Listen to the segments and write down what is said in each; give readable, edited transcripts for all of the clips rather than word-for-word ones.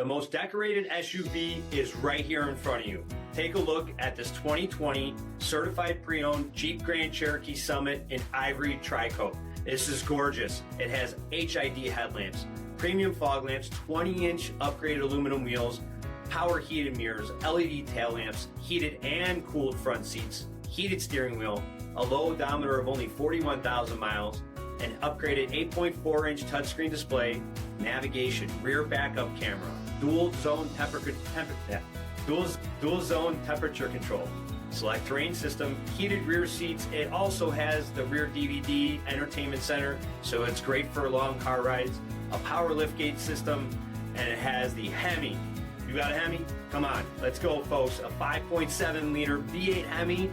The most decorated SUV is right here in front of you. Take a look at this 2020 certified pre-owned Jeep Grand Cherokee Summit in ivory tri-coat. This is gorgeous. It has HID headlamps, premium fog lamps, 20-inch upgraded aluminum wheels, power heated mirrors, LED tail lamps, heated and cooled front seats, heated steering wheel, a low odometer of only 41,000 miles, an upgraded 8.4-inch touchscreen display, navigation, rear backup camera, dual zone temperature control, SELEC-TERRAIN system, heated rear seats. It also has the rear DVD entertainment center, so it's great for long car rides, a power liftgate system, and it has the HEMI. You got a HEMI? Come on, let's go, folks. A 5.7 liter V8 HEMI.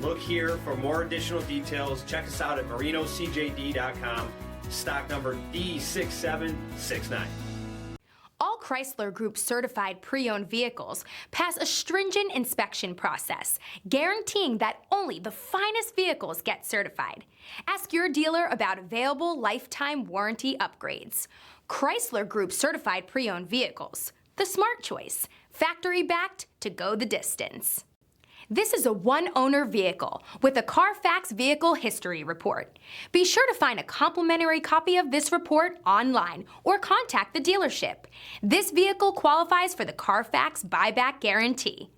Look here for more additional details. Check us out at marinocjd.com. Stock number D6769. All Chrysler Group certified pre-owned vehicles pass a stringent inspection process, guaranteeing that only the finest vehicles get certified. Ask your dealer about available lifetime warranty upgrades. Chrysler Group certified pre-owned vehicles, the smart choice, factory backed to go the distance. This is a one-owner vehicle with a CARFAX vehicle history report. Be sure to find a complimentary copy of this report online or contact the dealership. This vehicle qualifies for the CARFAX buyback guarantee.